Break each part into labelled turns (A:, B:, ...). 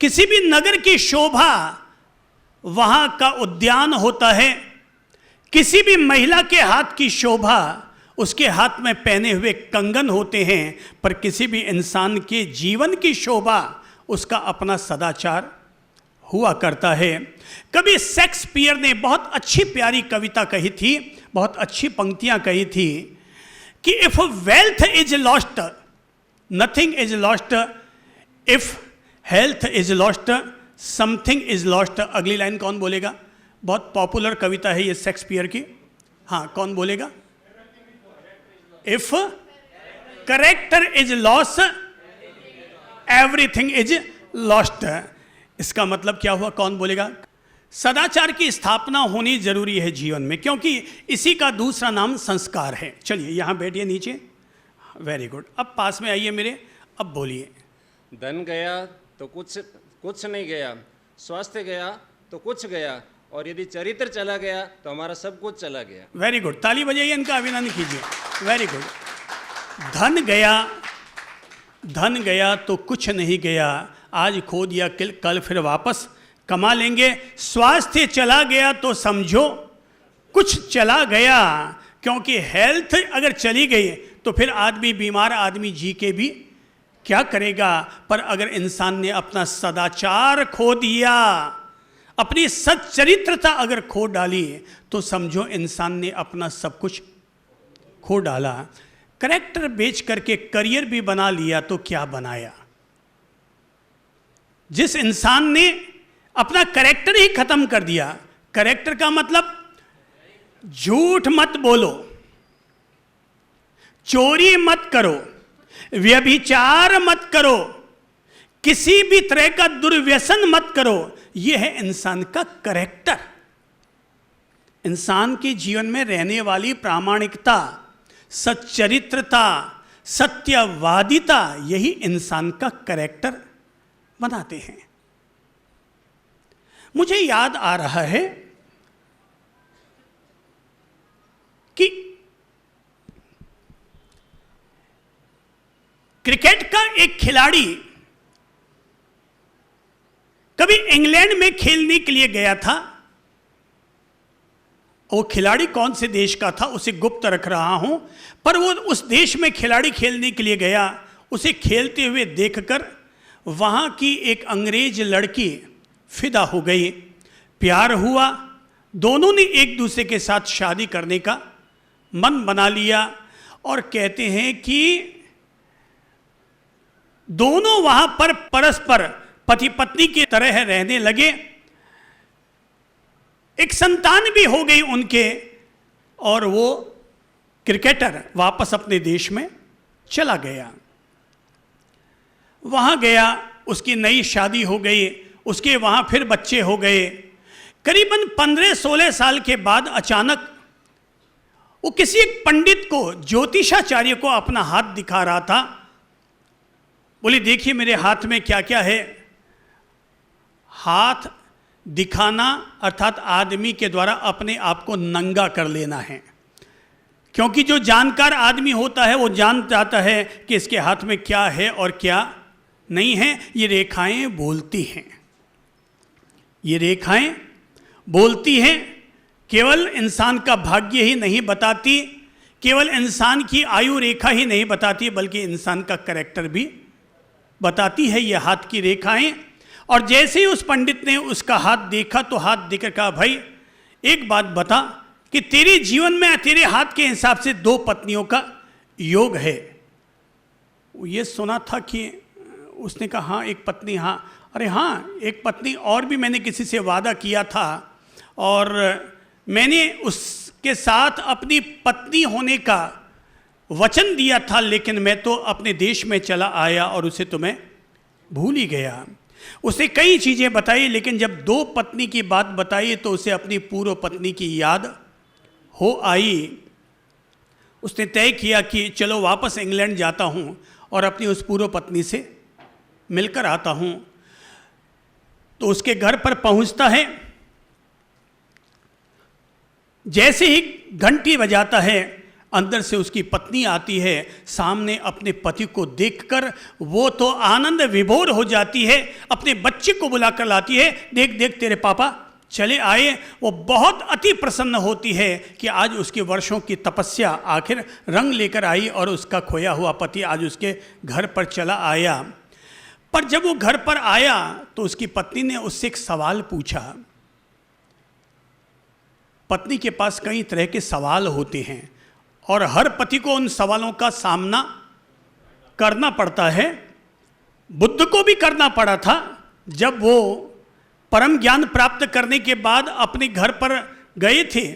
A: किसी भी नगर की शोभा वहां का उद्यान होता है। किसी भी महिला के हाथ की शोभा उसके हाथ में पहने हुए कंगन होते हैं। पर किसी भी इंसान के जीवन की शोभा उसका अपना सदाचार हुआ करता है। कभी शेक्सपियर ने बहुत अच्छी प्यारी कविता कही थी, बहुत अच्छी पंक्तियां कही थी कि if wealth is lost nothing is lost, if health is lost something is lost. अगली लाइन कौन बोलेगा? बहुत पॉपुलर कविता है ये शेक्सपियर की। हाँ, कौन बोलेगा? If character is loss everything is lost. इसका मतलब क्या हुआ? कौन बोलेगा? सदाचार की स्थापना होनी जरूरी है जीवन में, क्योंकि इसी का दूसरा नाम संस्कार है। चलिए यहां बैठिए नीचे। Very good. अब पास में आइए मेरे, अब बोलिए।
B: धन गया तो कुछ नहीं गया, स्वास्थ्य गया तो कुछ गया, और यदि चरित्र चला गया तो हमारा सब कुछ चला गया।
A: वेरी गुड, ताली बजाइए, इनका अभिनंदन कीजिए। Very good. धन गया तो कुछ नहीं गया, आज खो दिया कल फिर वापस कमा लेंगे। स्वास्थ्य चला गया तो समझो कुछ चला गया, क्योंकि हेल्थ अगर चली गई तो फिर आदमी बीमार आदमी जी के भी क्या करेगा। पर अगर इंसान ने अपना सदाचार खो दिया, अपनी सच्चरित्रता अगर खो डाली, तो समझो इंसान ने अपना सब कुछ खो डाला। करेक्टर बेच करके करियर भी बना लिया तो क्या बनाया? जिस इंसान ने अपना करेक्टर ही खत्म कर दिया, करेक्टर का मतलब झूठ मत बोलो, चोरी मत करो, व्यभिचार मत करो, किसी भी तरह का दुर्व्यसन मत करो, यह है इंसान का करेक्टर। इंसान के जीवन में रहने वाली प्रामाणिकता, सच्चरित्रता, सत्यवादिता, यही इंसान का करेक्टर बनाते हैं। मुझे याद आ रहा है कि क्रिकेट का एक खिलाड़ी कभी इंग्लैंड में खेलने के लिए गया था। वो खिलाड़ी कौन से देश का था उसे गुप्त रख रहा हूं, पर वो उस देश में खिलाड़ी खेलने के लिए गया। उसे खेलते हुए देखकर वहां की एक अंग्रेज लड़की फिदा हो गई, प्यार हुआ। दोनों ने एक दूसरे के साथ शादी करने का मन बना लिया, और कहते हैं कि दोनों वहां पर परस्पर पति पत्नी की तरह रहने लगे। एक संतान भी हो गई उनके, और वो क्रिकेटर वापस अपने देश में चला गया। वहां गया, उसकी नई शादी हो गई, उसके वहां फिर बच्चे हो गए। करीबन 15-16 साल के बाद अचानक वो किसी एक पंडित को, ज्योतिषाचार्य को अपना हाथ दिखा रहा था। बोले देखिए मेरे हाथ में क्या क्या है। हाथ दिखाना अर्थात आदमी के द्वारा अपने आप को नंगा कर लेना है, क्योंकि जो जानकार आदमी होता है वो जान जाता है कि इसके हाथ में क्या है और क्या नहीं है। ये रेखाएं बोलती हैं, ये रेखाएं बोलती हैं। केवल इंसान का भाग्य ही नहीं बताती, केवल इंसान की आयु रेखा ही नहीं बताती, बल्कि इंसान का कैरेक्टर भी बताती है ये हाथ की रेखाएं। और जैसे ही उस पंडित ने उसका हाथ देखा तो हाथ देखकर कहा, भाई एक बात बता कि तेरे जीवन में तेरे हाथ के हिसाब से 2 पत्नियों का योग है। ये सुना था कि उसने कहा हाँ एक पत्नी, हाँ अरे हाँ एक पत्नी और भी मैंने किसी से वादा किया था, और मैंने उसके साथ अपनी पत्नी होने का वचन दिया था, लेकिन मैं तो अपने देश में चला आया और उसे तो मैं भूल ही गया। उसे कई चीज़ें बताई, लेकिन जब 2 पत्नी की बात बताई तो उसे अपनी पूर्व पत्नी की याद हो आई। उसने तय किया कि चलो वापस इंग्लैंड जाता हूँ और अपनी उस पूर्व पत्नी से मिलकर आता हूँ। तो उसके घर पर पहुँचता है, जैसे ही घंटी बजाता है अंदर से उसकी पत्नी आती है, सामने अपने पति को देखकर वो तो आनंद विभोर हो जाती है, अपने बच्चे को बुलाकर लाती है, देख देख तेरे पापा चले आए। वो बहुत अति प्रसन्न होती है कि आज उसके वर्षों की तपस्या आखिर रंग लेकर आई और उसका खोया हुआ पति आज उसके घर पर चला आया। पर जब वो घर पर आया तो उसकी पत्नी ने उससे एक सवाल पूछा। पत्नी के पास कई तरह के सवाल होते हैं और हर पति को उन सवालों का सामना करना पड़ता है। बुद्ध को भी करना पड़ा था जब वो परम ज्ञान प्राप्त करने के बाद अपने घर पर गए थे,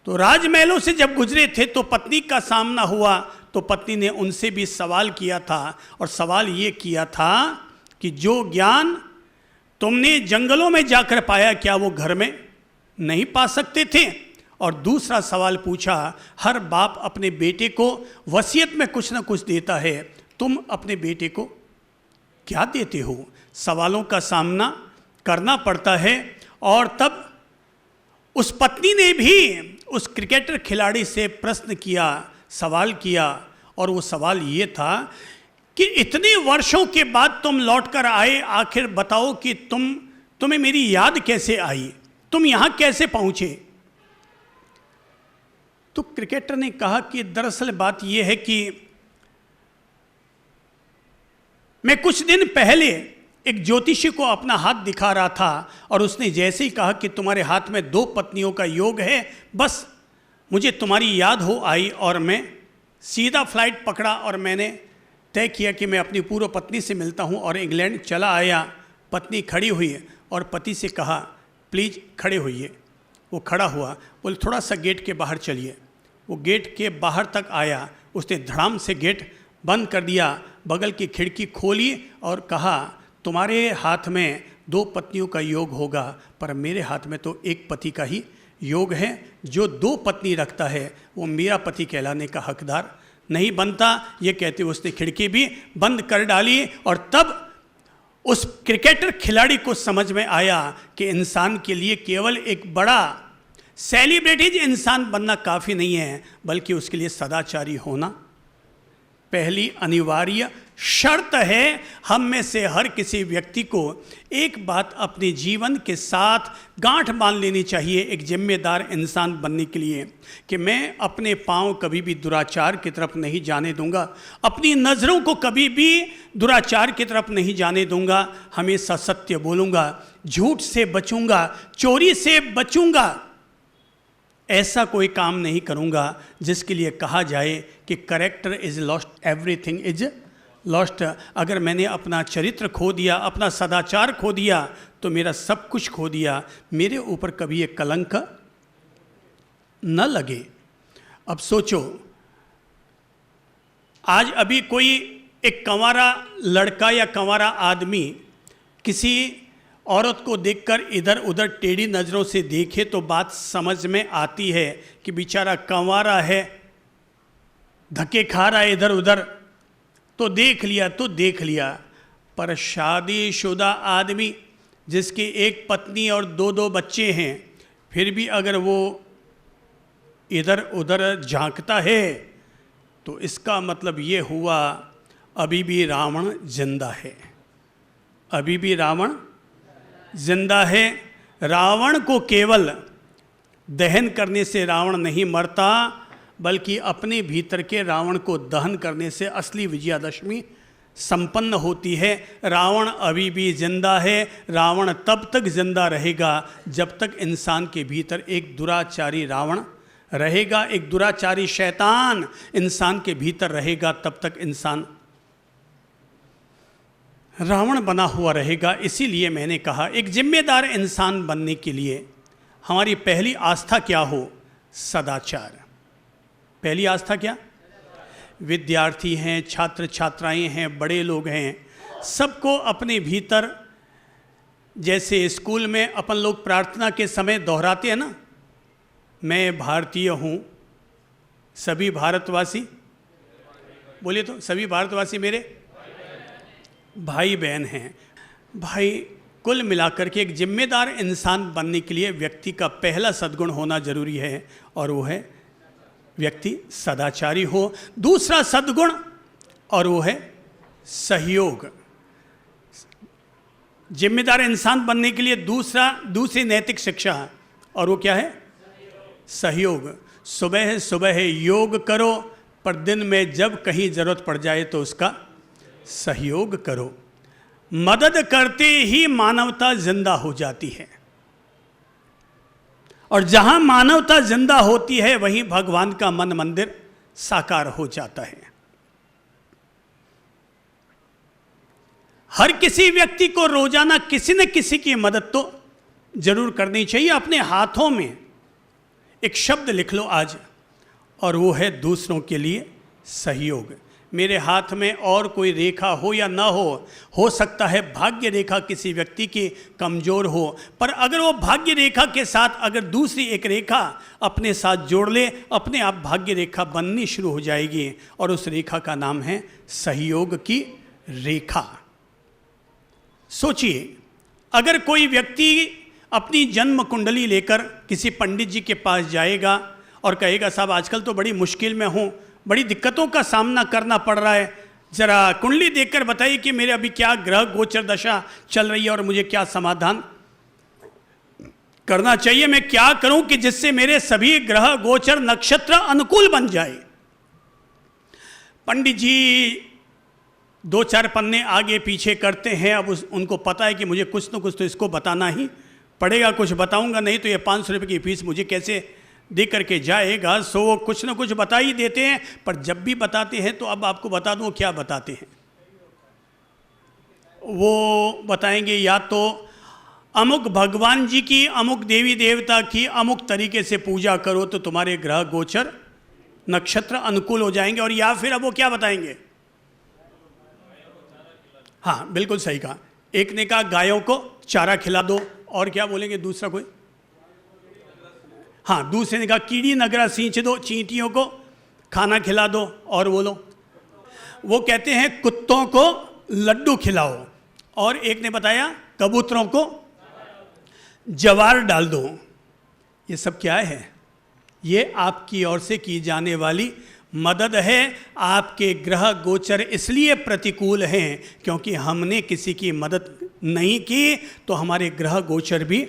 A: तो राजमहलों से जब गुजरे थे तो पत्नी का सामना हुआ, तो पत्नी ने उनसे भी सवाल किया था और सवाल ये किया था कि जो ज्ञान तुमने जंगलों में जाकर पाया क्या वो घर में नहीं पा सकते थे। और दूसरा सवाल पूछा, हर बाप अपने बेटे को वसीयत में कुछ ना कुछ देता है, तुम अपने बेटे को क्या देते हो। सवालों का सामना करना पड़ता है। और तब उस पत्नी ने भी उस क्रिकेटर खिलाड़ी से प्रश्न किया, सवाल किया, और वो सवाल ये था कि इतने वर्षों के बाद तुम लौट कर आए, आखिर बताओ कि तुम्हें मेरी याद कैसे आई, तुम यहां कैसे पहुंचे। तो क्रिकेटर ने कहा कि दरअसल बात यह है कि मैं कुछ दिन पहले एक ज्योतिषी को अपना हाथ दिखा रहा था और उसने जैसे ही कहा कि तुम्हारे हाथ में 2 पत्नियों का योग है, बस मुझे तुम्हारी याद हो आई और मैं सीधा फ्लाइट पकड़ा और मैंने तय किया कि मैं अपनी पूर्व पत्नी से मिलता हूं और इंग्लैंड चला आया। पत्नी खड़ी हुई और पति से कहा प्लीज़ खड़े होइए। वो खड़ा हुआ, बोले थोड़ा सा गेट के बाहर चलिए। वो गेट के बाहर तक आया, उसने धड़ाम से गेट बंद कर दिया, बगल की खिड़की खोली और कहा तुम्हारे हाथ में 2 पत्नियों का योग होगा, पर मेरे हाथ में तो एक पति का ही योग है। जो 2 पत्नी रखता है वो मेरा पति कहलाने का हकदार नहीं बनता। ये कहते हुए उसने खिड़की भी बंद कर डाली। और तब उस क्रिकेटर खिलाड़ी को समझ में आया कि इंसान के लिए केवल एक बड़ा सेलिब्रिटीज इंसान बनना काफ़ी नहीं है, बल्कि उसके लिए सदाचारी होना पहली अनिवार्य शर्त है। हम में से हर किसी व्यक्ति को एक बात अपने जीवन के साथ गांठ बांध लेनी चाहिए एक जिम्मेदार इंसान बनने के लिए कि मैं अपने पांव कभी भी दुराचार की तरफ नहीं जाने दूंगा, अपनी नज़रों को कभी भी दुराचार की तरफ नहीं जाने दूंगा, हमेशा सत्य बोलूँगा, झूठ से बचूंगा, चोरी से बचूंगा, ऐसा कोई काम नहीं करूंगा जिसके लिए कहा जाए कि character is lost, everything is lost. अगर मैंने अपना चरित्र खो दिया, अपना सदाचार खो दिया, तो मेरा सब कुछ खो दिया, मेरे ऊपर कभी एक कलंक न लगे। अब सोचो, आज अभी कोई एक कंवारा लड़का या कंवारा आदमी किसी औरत को देखकर इधर उधर टेढ़ी नज़रों से देखे तो बात समझ में आती है कि बेचारा कंवारा है, धक्के खा रहा है इधर उधर, तो देख लिया। पर शादीशुदा आदमी जिसकी एक पत्नी और 2 बच्चे हैं, फिर भी अगर वो इधर उधर झांकता है तो इसका मतलब ये हुआ अभी भी रावण जिंदा है, अभी भी रावण जिंदा है। रावण को केवल दहन करने से रावण नहीं मरता, बल्कि अपने भीतर के रावण को दहन करने से असली विजयादशमी संपन्न होती है। रावण अभी भी जिंदा है। रावण तब तक जिंदा रहेगा जब तक इंसान के भीतर एक दुराचारी रावण रहेगा, एक दुराचारी शैतान इंसान के भीतर रहेगा, तब तक इंसान रावण बना हुआ रहेगा। इसीलिए मैंने कहा एक जिम्मेदार इंसान बनने के लिए हमारी पहली आस्था क्या हो? सदाचार। पहली आस्था क्या? विद्यार्थी हैं, छात्र छात्राएं हैं, बड़े लोग हैं, सबको अपने भीतर, जैसे स्कूल में अपन लोग प्रार्थना के समय दोहराते हैं ना, मैं भारतीय हूँ, सभी भारतवासी, बोलिए तो, सभी भारतवासी मेरे भाई बहन हैं। भाई, कुल मिलाकर के एक जिम्मेदार इंसान बनने के लिए व्यक्ति का पहला सद्गुण होना जरूरी है और वो है व्यक्ति सदाचारी हो। दूसरा सद्गुण और वो है सहयोग। जिम्मेदार इंसान बनने के लिए दूसरी नैतिक शिक्षा है और वो क्या है? सहयोग। सुबह सुबह योग करो, पर दिन में जब कहीं जरूरत पड़ जाए तो उसका सहयोग करो। मदद करते ही मानवता जिंदा हो जाती है, और जहां मानवता जिंदा होती है वहीं भगवान का मन मंदिर साकार हो जाता है। हर किसी व्यक्ति को रोजाना किसी न किसी की मदद तो जरूर करनी चाहिए। अपने हाथों में एक शब्द लिख लो आज, और वो है दूसरों के लिए सहयोग। मेरे हाथ में और कोई रेखा हो या ना हो सकता है भाग्य रेखा किसी व्यक्ति की कमज़ोर हो, पर अगर वो भाग्य रेखा के साथ अगर दूसरी एक रेखा अपने साथ जोड़ ले, अपने आप भाग्य रेखा बननी शुरू हो जाएगी, और उस रेखा का नाम है सहयोग की रेखा। सोचिए, अगर कोई व्यक्ति अपनी जन्म कुंडली लेकर किसी पंडित जी के पास जाएगा और कहेगा साहब आजकल तो बड़ी मुश्किल में हूँ, बड़ी दिक्कतों का सामना करना पड़ रहा है, ज़रा कुंडली देखकर बताइए कि मेरे अभी क्या ग्रह गोचर दशा चल रही है और मुझे क्या समाधान करना चाहिए, मैं क्या करूं कि जिससे मेरे सभी ग्रह गोचर नक्षत्र अनुकूल बन जाए। पंडित जी 2-4 पन्ने आगे पीछे करते हैं। अब उनको पता है कि मुझे कुछ न कुछ तो इसको बताना ही पड़ेगा, कुछ बताऊंगा नहीं तो ये 500 रुपये की फीस मुझे कैसे दे करके जाएगा। सो वो कुछ न कुछ बता ही देते हैं, पर जब भी बताते हैं तो अब आपको बता दूं क्या बताते हैं। वो बताएंगे या तो अमुक भगवान जी की, अमुक देवी देवता की अमुक तरीके से पूजा करो तो तुम्हारे ग्रह गोचर नक्षत्र अनुकूल हो जाएंगे, और या फिर अब वो क्या बताएंगे? हाँ बिल्कुल सही कहा। एक ने कहा गायों को चारा खिला दो, और क्या बोलेंगे दूसरा कोई? हाँ, दूसरे ने कहा कीड़ी नगरा सींच दो, चींटियों को खाना खिला दो, और बोलो। वो कहते हैं कुत्तों को लड्डू खिलाओ, और एक ने बताया कबूतरों को जवार डाल दो। ये सब क्या है? ये आपकी ओर से की जाने वाली मदद है। आपके ग्रह गोचर इसलिए प्रतिकूल हैं क्योंकि हमने किसी की मदद नहीं की, तो हमारे ग्रह गोचर भी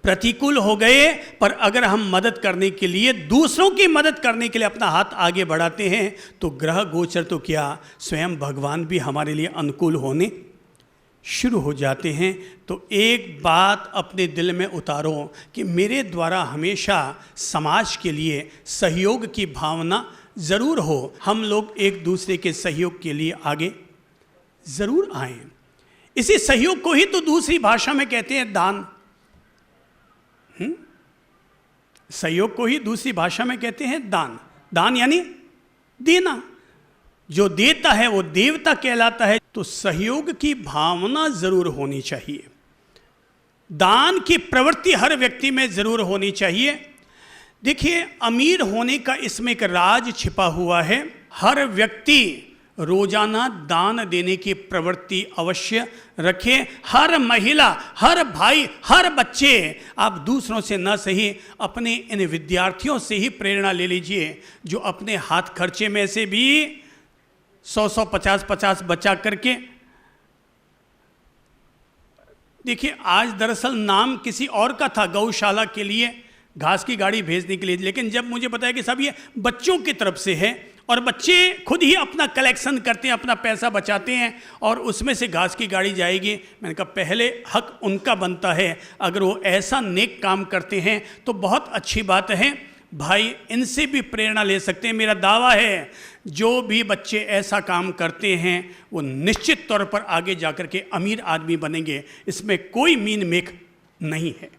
A: प्रतिकूल हो गए। पर अगर हम मदद करने के लिए, दूसरों की मदद करने के लिए अपना हाथ आगे बढ़ाते हैं तो ग्रह गोचर तो क्या, स्वयं भगवान भी हमारे लिए अनुकूल होने शुरू हो जाते हैं। तो एक बात अपने दिल में उतारो कि मेरे द्वारा हमेशा समाज के लिए सहयोग की भावना ज़रूर हो। हम लोग एक दूसरे के सहयोग के लिए आगे ज़रूर आएं। इसी सहयोग को ही तो दूसरी भाषा में कहते हैं दान। सहयोग को ही दूसरी भाषा में कहते हैं दान। दान यानी देना। जो देता है वो देवता कहलाता है। तो सहयोग की भावना जरूर होनी चाहिए। दान की प्रवृत्ति हर व्यक्ति में जरूर होनी चाहिए। देखिए, अमीर होने का इसमें एक राज छिपा हुआ है। हर व्यक्ति रोजाना दान देने की प्रवृत्ति अवश्य रखें। हर महिला, हर भाई, हर बच्चे, आप दूसरों से न सही अपने इन विद्यार्थियों से ही प्रेरणा ले लीजिए जो अपने हाथ खर्चे में से भी 100-100, 50-50 बचा करके। देखिए, आज दरअसल नाम किसी और का था गौशाला के लिए घास की गाड़ी भेजने के लिए, लेकिन जब मुझे पता है कि सब ये बच्चों की तरफ से है और बच्चे खुद ही अपना कलेक्शन करते हैं, अपना पैसा बचाते हैं और उसमें से घास की गाड़ी जाएगी, मैंने कहा पहले हक उनका बनता है। अगर वो ऐसा नेक काम करते हैं तो बहुत अच्छी बात है भाई, इनसे भी प्रेरणा ले सकते हैं। मेरा दावा है जो भी बच्चे ऐसा काम करते हैं वो निश्चित तौर पर आगे जाकर के अमीर आदमी बनेंगे, इसमें कोई मीन मेख नहीं है।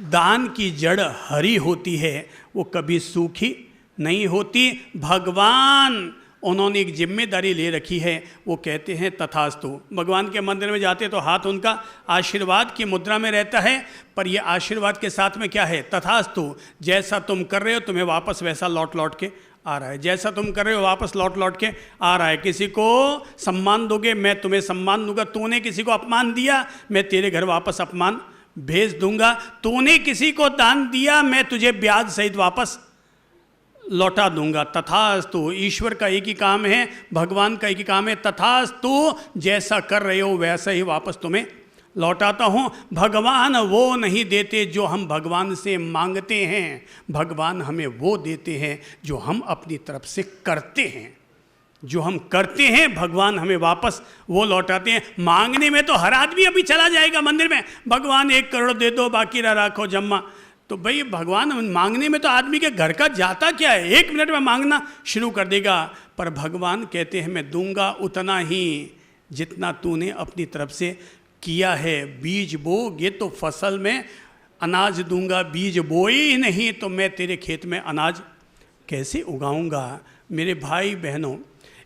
A: दान की जड़ हरी होती है, वो कभी सूखी नहीं होती। भगवान, उन्होंने एक जिम्मेदारी ले रखी है, वो कहते हैं तथास्तु। भगवान के मंदिर में जाते तो हाथ उनका आशीर्वाद की मुद्रा में रहता है, पर ये आशीर्वाद के साथ में क्या है? तथास्तु। जैसा तुम कर रहे हो तुम्हें वापस वैसा लौट लौट के आ रहा है। जैसा तुम कर रहे हो वापस लौट लौट के आ रहा है। किसी को सम्मान दोगे मैं तुम्हें सम्मान दूंगा, तूने किसी को अपमान दिया मैं तेरे घर वापस अपमान भेज दूंगा। तूने किसी को दान दिया, मैं तुझे ब्याज सहित वापस लौटा दूंगा। तथास्तु, ईश्वर का एक ही काम है, भगवान का एक ही काम है, तथास्तु, जैसा कर रहे हो वैसा ही वापस तुम्हें लौटाता हूँ। भगवान वो नहीं देते जो हम भगवान से मांगते हैं, भगवान हमें वो देते हैं जो हम अपनी तरफ से करते हैं। जो हम करते हैं भगवान हमें वापस वो लौटाते हैं। मांगने में तो हर आदमी अभी चला जाएगा मंदिर में, भगवान 1 करोड़ दे दो, बाकी रखो जम्मा। तो भाई भगवान मांगने में तो आदमी के घर का जाता क्या है, 1 मिनट में मांगना शुरू कर देगा। पर भगवान कहते हैं मैं दूंगा उतना ही जितना तूने अपनी तरफ से किया है। बीज बोगे तो फसल में अनाज दूंगा, बीज बोए ही नहीं तो मैं तेरे खेत में अनाज कैसे उगाऊंगा। मेरे भाई बहनों,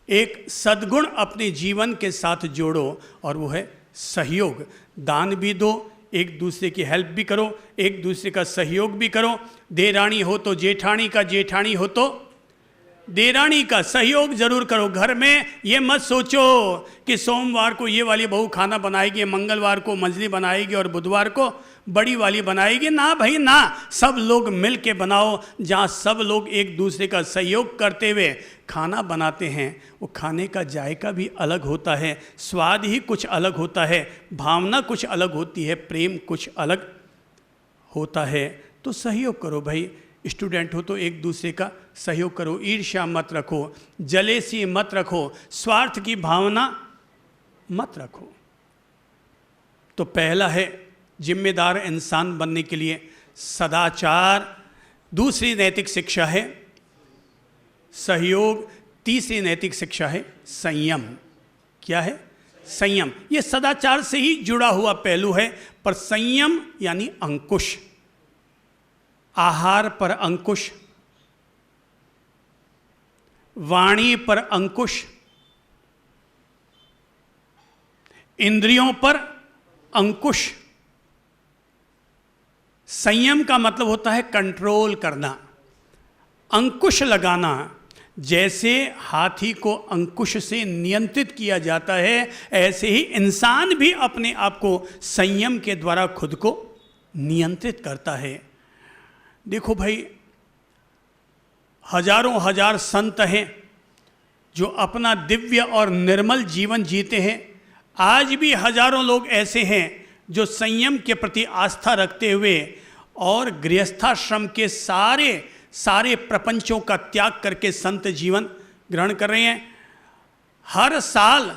A: एक सद्गुण अपने जीवन के साथ जोड़ो और वो है सहयोग। दान भी दो, एक दूसरे की हेल्प भी करो, एक दूसरे का सहयोग भी करो। देरानी हो तो जेठानी का, जेठानी हो तो देरानी का सहयोग जरूर करो। घर में ये मत सोचो कि सोमवार को ये वाली बहू खाना बनाएगी, मंगलवार को मंझली बनाएगी और बुधवार को बड़ी वाली बनाएगी। ना भाई ना, सब लोग मिल के बनाओ। जहाँ सब लोग एक दूसरे का सहयोग करते हुए खाना बनाते हैं, वो खाने का जायका भी अलग होता है, स्वाद ही कुछ अलग होता है, भावना कुछ अलग होती है, प्रेम कुछ अलग होता है। तो सहयोग करो भाई। स्टूडेंट हो तो एक दूसरे का सहयोग करो, ईर्ष्या मत रखो, जलेसी मत रखो, स्वार्थ की भावना मत रखो। तो पहला है जिम्मेदार इंसान बनने के लिए सदाचार, दूसरी नैतिक शिक्षा है सहयोग, तीसरी नैतिक शिक्षा है संयम। क्या है? संयम। ये सदाचार से ही जुड़ा हुआ पहलू है, पर संयम यानी अंकुश, आहार पर अंकुश, वाणी पर अंकुश, इंद्रियों पर अंकुश। संयम का मतलब होता है कंट्रोल करना, अंकुश लगाना। जैसे हाथी को अंकुश से नियंत्रित किया जाता है, ऐसे ही इंसान भी अपने आप को संयम के द्वारा खुद को नियंत्रित करता है। देखो भाई, हजारों हजार संत हैं जो अपना दिव्य और निर्मल जीवन जीते हैं। आज भी हजारों लोग ऐसे हैं जो संयम के प्रति आस्था रखते हुए और गृहस्थाश्रम के सारे प्रपंचों का त्याग करके संत जीवन ग्रहण कर रहे हैं। हर साल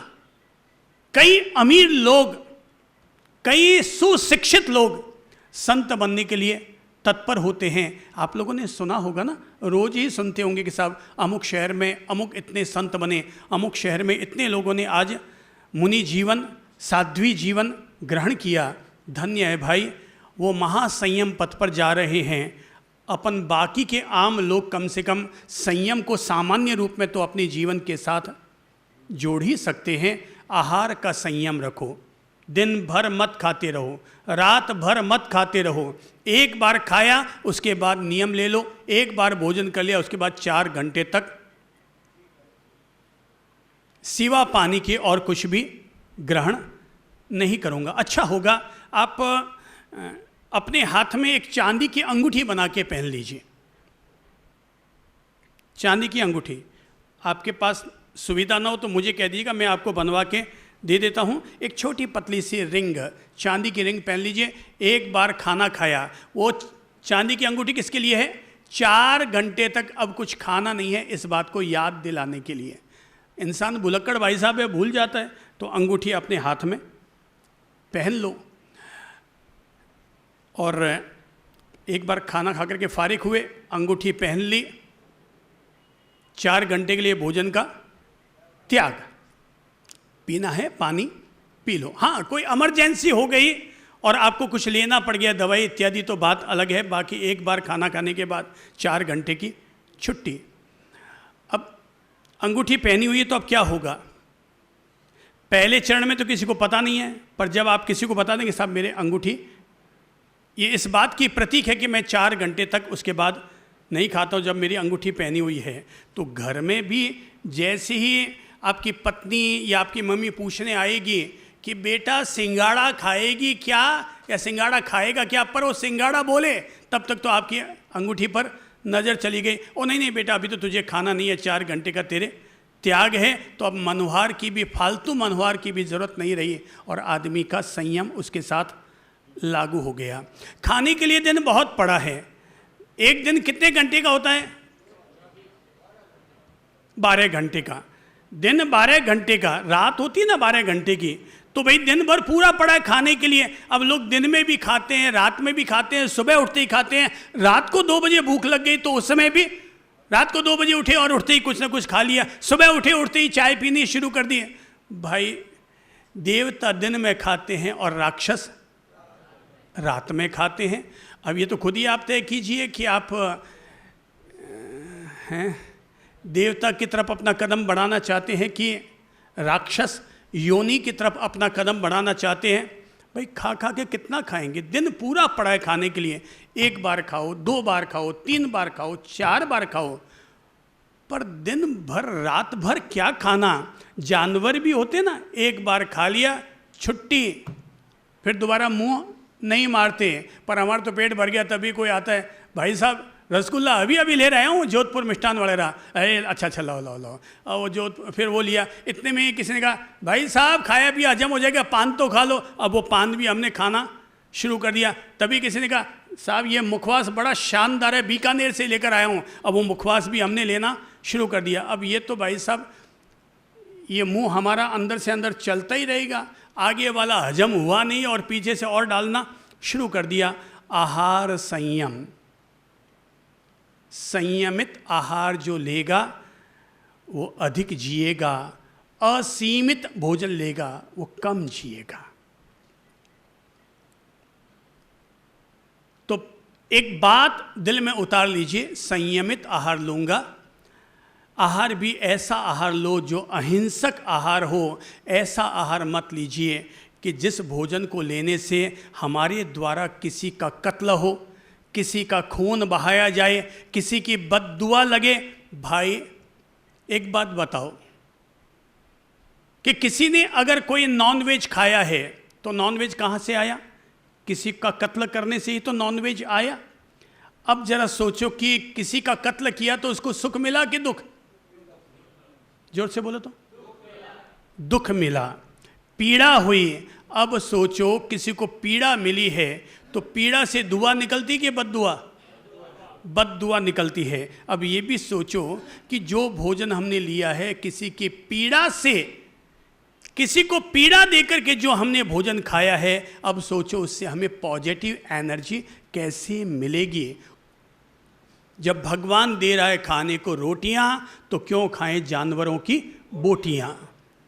A: कई अमीर लोग, कई सुशिक्षित लोग संत बनने के लिए तत्पर होते हैं। आप लोगों ने सुना होगा ना, रोज ही सुनते होंगे कि साहब अमुक शहर में अमुक इतने संत बने, अमुक शहर में इतने लोगों ने आज मुनि जीवन, साध्वी जीवन ग्रहण किया। धन्य है भाई, वो महासंयम पथ पर जा रहे हैं। अपन बाकी के आम लोग कम से कम संयम को सामान्य रूप में तो अपने जीवन के साथ जोड़ ही सकते हैं। आहार का संयम रखो, दिन भर मत खाते रहो, रात भर मत खाते रहो। एक बार खाया उसके बाद नियम ले लो, एक बार भोजन कर लिया उसके बाद 4 घंटे तक सिवा पानी के और कुछ भी ग्रहण नहीं करूँगा। अच्छा होगा आप अपने हाथ में एक चांदी की अंगूठी बना के पहन लीजिए। चांदी की अंगूठी, आपके पास सुविधा ना हो तो मुझे कह दीजिएगा, मैं आपको बनवा के दे देता हूँ। एक छोटी पतली सी रिंग, चांदी की रिंग पहन लीजिए। एक बार खाना खाया, वो चांदी की अंगूठी किसके लिए है? 4 घंटे तक अब कुछ खाना नहीं है, इस बात को याद दिलाने के लिए। इंसान भुलक्कड़ भाई साहब है, भूल जाता है, तो अंगूठी अपने हाथ में पहन लो। और एक बार खाना खा करके फारिग हुए, अंगूठी पहन ली, 4 घंटे के लिए भोजन का त्याग। पीना है पानी पी लो। हाँ, कोई इमरजेंसी हो गई और आपको कुछ लेना पड़ गया, दवाई इत्यादि, तो बात अलग है। बाकी एक बार खाना खाने के बाद 4 घंटे की छुट्टी। अब अंगूठी पहनी हुई है तो अब क्या होगा? पहले चरण में तो किसी को पता नहीं है, पर जब आप किसी को बता देंगे साहब मेरे अंगूठी, ये इस बात की प्रतीक है कि मैं 4 घंटे तक उसके बाद नहीं खाता हूँ जब मेरी अंगूठी पहनी हुई है। तो घर में भी जैसे ही आपकी पत्नी या आपकी मम्मी पूछने आएगी कि बेटा सिंगाड़ा खाएगी क्या, या सिंगाड़ा खाएगा क्या, पर वो सिंगाड़ा बोले तब तक तो आपकी अंगूठी पर नज़र चली गई। ओ नहीं नहीं बेटा, अभी तो तुझे खाना नहीं है, 4 घंटे का तेरे त्याग है। तो अब मनुहार की भी, फालतू मनुहार की भी ज़रूरत नहीं रही और आदमी का संयम उसके साथ लागू हो गया। खाने के लिए दिन बहुत पड़ा है। एक दिन कितने घंटे का होता है? 12 घंटे का। दिन 12 घंटे का, रात होती है ना 12 घंटे की, तो भाई दिन भर पूरा पड़ा है खाने के लिए। अब लोग दिन में भी खाते हैं, रात में भी खाते हैं, सुबह उठते ही खाते हैं। रात को 2 बजे भूख लग गई तो उस समय भी रात को 2 बजे उठे और उठते ही कुछ ना कुछ खा लिया। सुबह उठते ही चाय पीनी शुरू कर दी। भाई देवता दिन में खाते हैं और राक्षस रात में खाते हैं। अब ये तो खुद ही आप तय कीजिए कि आप हैं देवता की तरफ अपना कदम बढ़ाना चाहते हैं कि राक्षस योनि की तरफ अपना कदम बढ़ाना चाहते हैं। भाई खा खा के कितना खाएंगे? दिन पूरा पड़ा है खाने के लिए। 1 बार खाओ, 2 बार खाओ, 3 बार खाओ, 4 बार खाओ, पर दिन भर रात भर क्या खाना? जानवर भी होते ना, 1 बार खा लिया छुट्टी, फिर दोबारा मुंह नहीं मारते। पर हमारा तो पेट भर गया तभी कोई आता है, भाई साहब रसगुल्ला अभी अभी ले रहे हूँ जोधपुर मिष्ठान वाले रहा। अरे अच्छा लाओ लाओ लाओ। और वो फिर वो लिया। इतने में ही किसी ने कहा भाई साहब खाया पिया हजम हो जाएगा, पान तो खा लो। अब वो पान भी हमने खाना शुरू कर दिया। तभी किसी ने कहा साहब ये मुखवास बड़ा शानदार है, बीकानेर से लेकर आया हूँ। अब वो मुखवास भी हमने लेना शुरू कर दिया। अब ये तो भाई साहब ये मुंह हमारा अंदर से अंदर चलता ही रहेगा, आगे वाला हजम हुआ नहीं और पीछे से और डालना शुरू कर दिया। आहार संयम, संयमित आहार जो लेगा वो अधिक जिएगा, असीमित भोजन लेगा वो कम जिएगा। तो एक बात दिल में उतार लीजिए, संयमित आहार लूंगा। आहार भी ऐसा आहार लो जो अहिंसक आहार हो। ऐसा आहार मत लीजिए कि जिस भोजन को लेने से हमारे द्वारा किसी का कत्ल हो, किसी का खून बहाया जाए, किसी की बद्दुआ लगे। भाई एक बात बताओ कि किसी ने अगर कोई नॉनवेज खाया है तो नॉनवेज कहाँ से आया? किसी का कत्ल करने से ही तो नॉनवेज आया। अब जरा सोचो कि किसी का कत्ल किया तो उसको सुख मिला कि दुख? जोर से बोलो तो। दुख मिला, पीड़ा हुई। अब सोचो किसी को पीड़ा मिली है तो पीड़ा से दुआ निकलती कि बद्दुआ? बद्दुआ निकलती है। अब ये भी सोचो कि जो भोजन हमने लिया है किसी की पीड़ा से, किसी को पीड़ा देकर के जो हमने भोजन खाया है, अब सोचो उससे हमें पॉजिटिव एनर्जी कैसे मिलेगी। जब भगवान दे रहा है खाने को रोटियां तो क्यों खाएं जानवरों की बोटियां?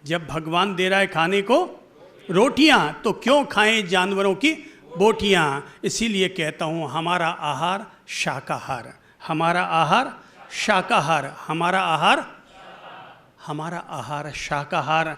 A: जब भगवान दे रहा है खाने को रोटियां तो क्यों खाएं जानवरों की बोटियां? इसीलिए कहता हूं हमारा आहार शाकाहार, हमारा आहार शाकाहार, हमारा आहार शाकाहार।